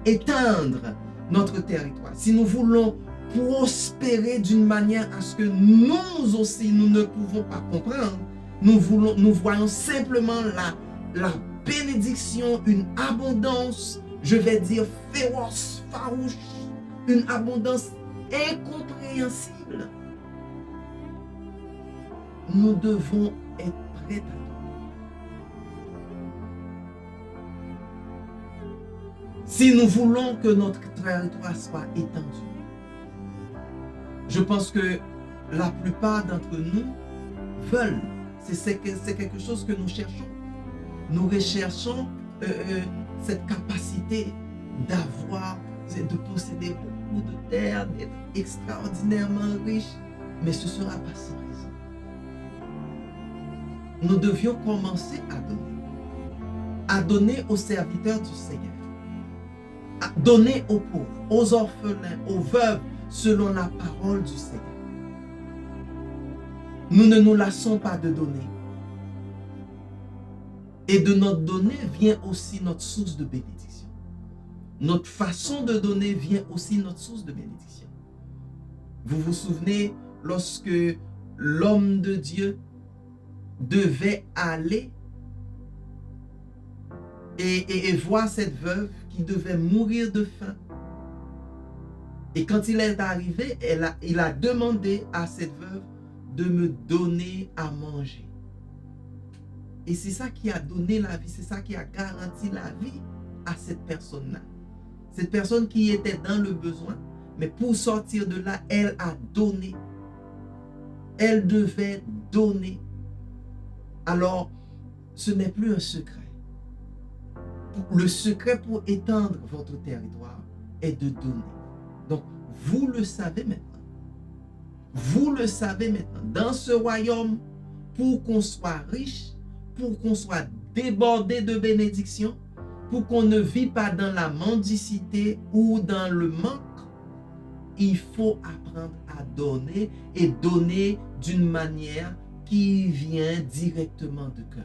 étendre notre territoire, si nous voulons prospérer d'une manière à ce que nous aussi, nous ne pouvons pas comprendre, nous voyons simplement la bénédiction, une abondance, je vais dire féroce, farouche, une abondance incompréhensible. Nous devons être prêts à donner. Si nous voulons que notre territoire soit étendu, je pense que la plupart d'entre nous veulent, c'est quelque chose que nous cherchons. Nous recherchons cette capacité d'avoir, de posséder beaucoup de terre, d'être extraordinairement riche, mais ce ne sera pas sans raison. Nous devions commencer à donner aux serviteurs du Seigneur, à donner aux pauvres, aux orphelins, aux veuves, selon la parole du Seigneur. Nous ne nous lassons pas de donner. Et de notre donner vient aussi notre source de bénédiction. Notre façon de donner vient aussi notre source de bénédiction. Vous vous souvenez lorsque l'homme de Dieu devait aller et voir cette veuve qui devait mourir de faim. Et quand il est arrivé, il a demandé à cette veuve de me donner à manger. Et c'est ça qui a donné la vie, c'est ça qui a garanti la vie à cette personne-là. Cette personne qui était dans le besoin, mais pour sortir de là, elle a donné. Elle devait donner. Alors, ce n'est plus un secret. Le secret pour étendre votre territoire est de donner. Donc, vous le savez maintenant. Vous le savez maintenant. Dans ce royaume, pour qu'on soit riche, pour qu'on soit débordé de bénédictions, pour qu'on ne vit pas dans la mendicité ou dans le manque, il faut apprendre à donner et donner d'une manière qui vient directement du cœur.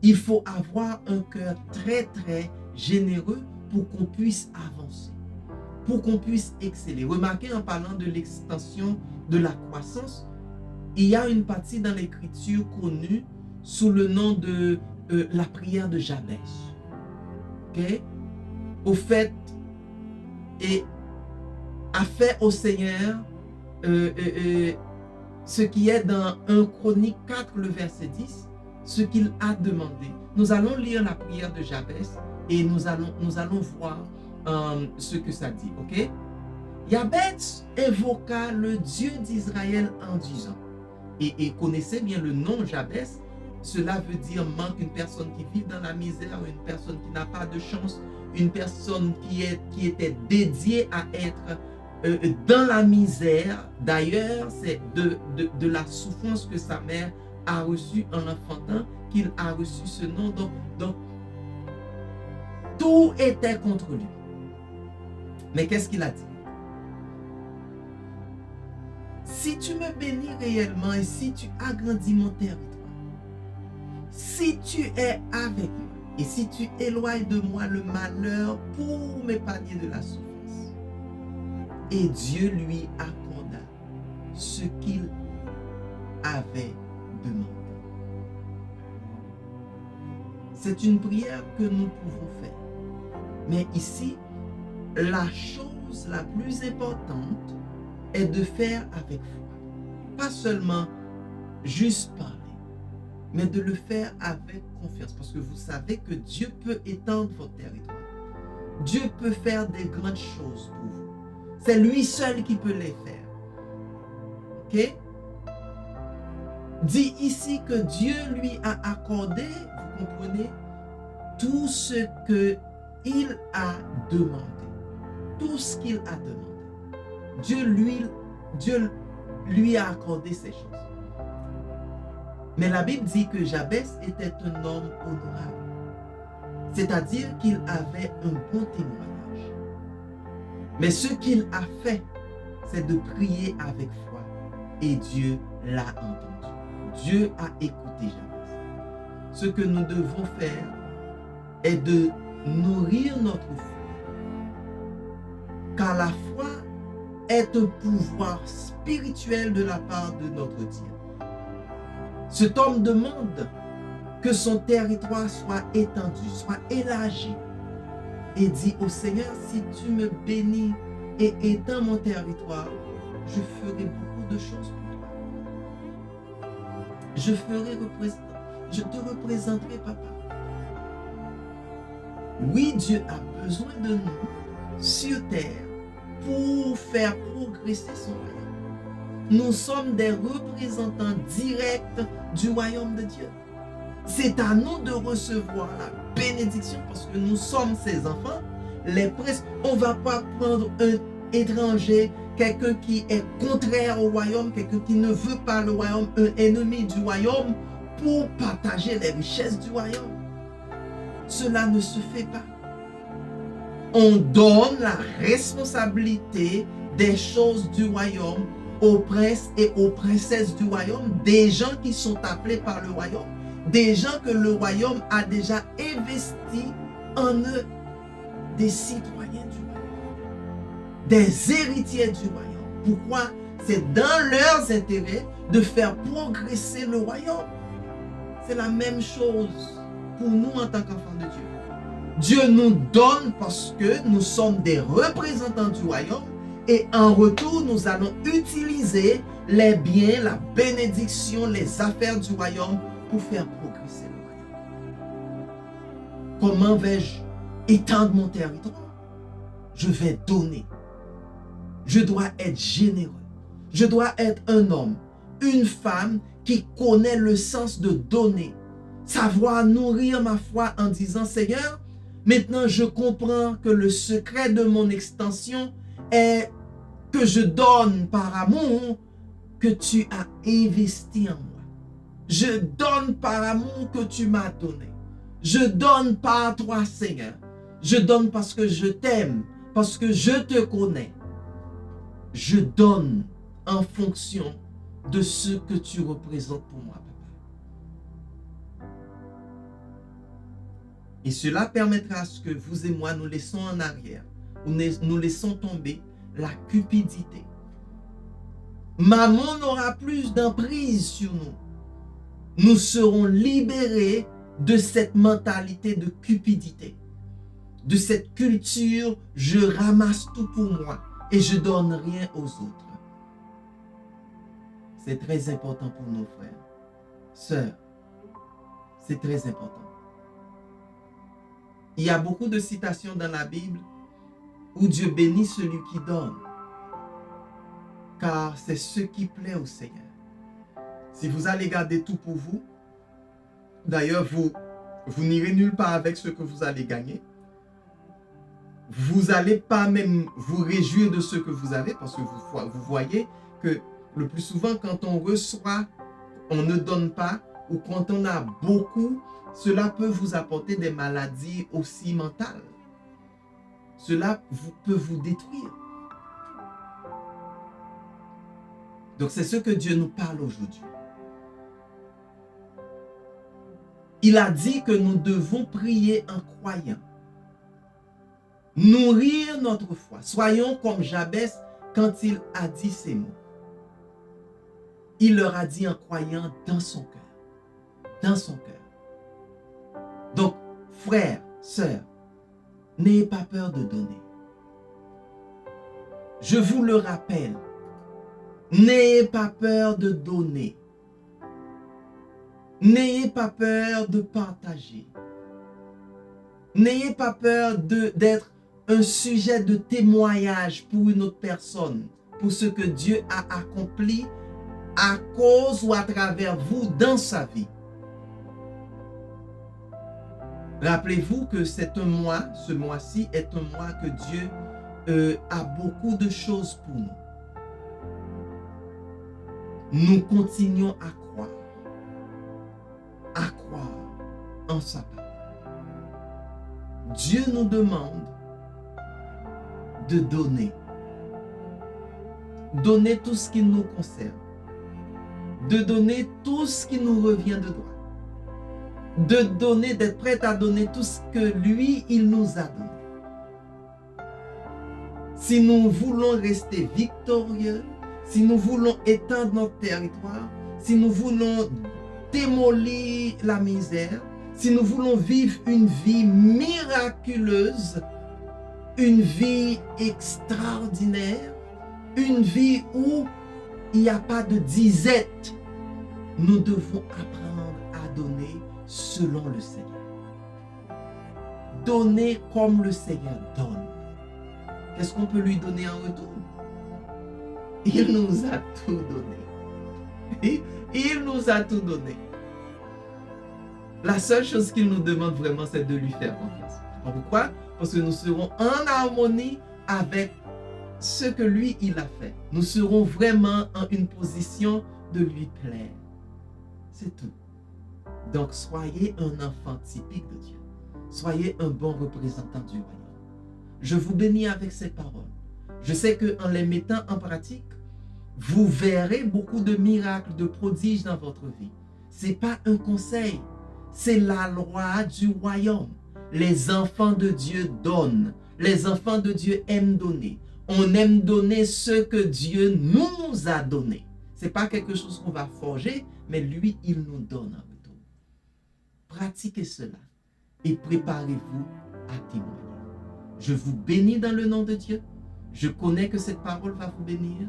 Il faut avoir un cœur très très généreux pour qu'on puisse avancer, pour qu'on puisse exceller. Remarquez, en parlant de l'extension de la croissance, il y a une partie dans l'écriture connue sous le nom de la prière de Jabez. Okay? Au fait, et a fait au Seigneur ce qui est dans 1 Chronique 4, le verset 10, ce qu'il a demandé. Nous allons lire la prière de Jabez et nous allons voir ce que ça dit. Ok? Jabez invoqua le Dieu d'Israël en disant, et connaissez bien le nom Jabez, cela veut dire manque, une personne qui vit dans la misère, une personne qui n'a pas de chance, une personne qui était dédiée à être dans la misère. D'ailleurs, c'est de la souffrance que sa mère a reçu en l'enfantant qu'il a reçu ce nom. Donc, tout était contre lui. Mais qu'est-ce qu'il a dit? Si tu me bénis réellement et si tu agrandis mon territoire, si tu es avec moi et si tu éloignes de moi le malheur pour m'épargner de la souffrance. Et Dieu lui accorda ce qu'il avait demandé. C'est une prière que nous pouvons faire. Mais ici, la chose la plus importante est de faire avec foi. Pas seulement juste parler, mais de le faire avec confiance. Parce que vous savez que Dieu peut étendre votre territoire. Dieu peut faire des grandes choses pour vous. C'est lui seul qui peut les faire. Ok? Dit ici que Dieu lui a accordé, vous comprenez, tout ce qu'il a demandé. Tout ce qu'il a demandé. Dieu lui a accordé ces choses. Mais la Bible dit que Jabez était un homme honorable. C'est-à-dire qu'il avait un bon témoignage. Mais ce qu'il a fait, c'est de prier avec foi. Et Dieu l'a entendu. Dieu a écouté Jabez. Ce que nous devons faire est de nourrir notre foi. Car la foi est un pouvoir spirituel de la part de notre Dieu. Cet homme demande que son territoire soit étendu, soit élargi. Et dis au Seigneur, si tu me bénis et étends mon territoire, je ferai beaucoup de choses pour toi. Je te représenterai, papa. Oui, Dieu a besoin de nous sur terre pour faire progresser son royaume. Nous sommes des représentants directs du royaume de Dieu. C'est à nous de recevoir la bénédiction parce que nous sommes ses enfants, les princes. On ne va pas prendre un étranger, quelqu'un qui est contraire au royaume, quelqu'un qui ne veut pas le royaume, un ennemi du royaume, pour partager les richesses du royaume. Cela ne se fait pas. On donne la responsabilité des choses du royaume aux princes et aux princesses du royaume, des gens qui sont appelés par le royaume, des gens que le royaume a déjà investi en eux, des citoyens du royaume, des héritiers du royaume. Pourquoi? C'est dans leurs intérêts de faire progresser le royaume. C'est la même chose pour nous en tant qu'enfants de Dieu. Dieu nous donne parce que nous sommes des représentants du royaume et en retour, nous allons utiliser les biens, la bénédiction, les affaires du royaume pour faire progresser le royaume. Comment vais-je étendre mon territoire? Je vais donner. Je dois être généreux. Je dois être un homme, une femme qui connaît le sens de donner. Savoir nourrir ma foi en disant, Seigneur, maintenant je comprends que le secret de mon extension est que je donne par amour que tu as investi en moi. Je donne par amour que tu m'as donné. Je donne par toi, Seigneur. Je donne parce que je t'aime, parce que je te connais. Je donne en fonction de ce que tu représentes pour moi, Papa. Et cela permettra à ce que vous et moi nous laissons en arrière, ou nous laissons tomber la cupidité. Maman n'aura plus d'emprise sur nous. Nous serons libérés de cette mentalité de cupidité, de cette culture, je ramasse tout pour moi et je donne rien aux autres. C'est très important pour nos frères, sœurs. C'est très important. Il y a beaucoup de citations dans la Bible où Dieu bénit celui qui donne, car c'est ce qui plaît au Seigneur. Si vous allez garder tout pour vous, d'ailleurs, vous n'irez nulle part avec ce que vous allez gagner. Vous n'allez pas même vous réjouir de ce que vous avez, parce que vous voyez que le plus souvent, quand on reçoit, on ne donne pas, ou quand on a beaucoup, cela peut vous apporter des maladies aussi mentales. Cela peut vous détruire. Donc c'est ce que Dieu nous parle aujourd'hui. Il a dit que nous devons prier en croyant. Nourrir notre foi. Soyons comme Jabès quand il a dit ces mots. Il leur a dit en croyant dans son cœur. Dans son cœur. Donc, frères, sœurs, n'ayez pas peur de donner. Je vous le rappelle, n'ayez pas peur de donner. N'ayez pas peur de partager. N'ayez pas peur d'être un sujet de témoignage pour une autre personne, pour ce que Dieu a accompli à cause ou à travers vous dans sa vie. Rappelez-vous que c'est un mois, ce mois-ci est un mois que Dieu a beaucoup de choses pour nous. Nous continuons à croire en sa parole. Dieu nous demande de donner. Donner tout ce qui nous concerne. De donner tout ce qui nous revient de droit. De donner, d'être prêt à donner tout ce que lui, il nous a donné. Si nous voulons rester victorieux, si nous voulons étendre notre territoire, si nous voulons démolir la misère, si nous voulons vivre une vie miraculeuse, une vie extraordinaire, une vie où il n'y a pas de disette, nous devons apprendre à donner selon le Seigneur. Donner comme le Seigneur donne. Qu'est-ce qu'on peut lui donner en retour? Il nous a tout donné. Il nous a tout donné. La seule chose qu'il nous demande vraiment, c'est de lui faire confiance. Pourquoi? Parce que nous serons en harmonie avec ce que lui, il a fait. Nous serons vraiment en une position de lui plaire. C'est tout. Donc, soyez un enfant typique de Dieu. Soyez un bon représentant du royaume. Je vous bénis avec ces paroles. Je sais qu'en les mettant en pratique, vous verrez beaucoup de miracles, de prodiges dans votre vie. Ce n'est pas un conseil, c'est la loi du royaume. Les enfants de Dieu donnent. Les enfants de Dieu aiment donner. On aime donner ce que Dieu nous a donné. Ce n'est pas quelque chose qu'on va forger, mais lui, il nous donne en retour. Pratiquez cela et préparez-vous à témoigner. Je vous bénis dans le nom de Dieu. Je connais que cette parole va vous bénir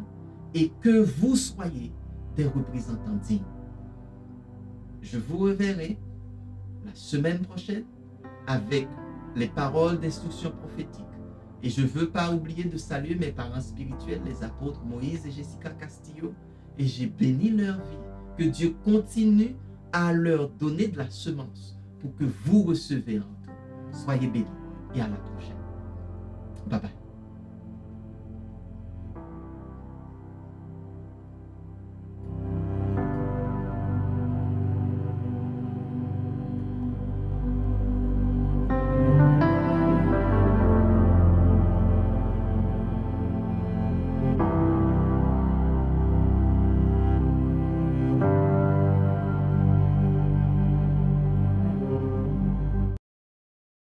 et que vous soyez des représentants dignes. Je vous reverrai la semaine prochaine avec les paroles d'instruction prophétique. Et je ne veux pas oublier de saluer mes parents spirituels, les apôtres Moïse et Jessica Castillo. Et j'ai béni leur vie. Que Dieu continue à leur donner de la semence pour que vous recevez en retour. Soyez bénis et à la prochaine. Bye bye.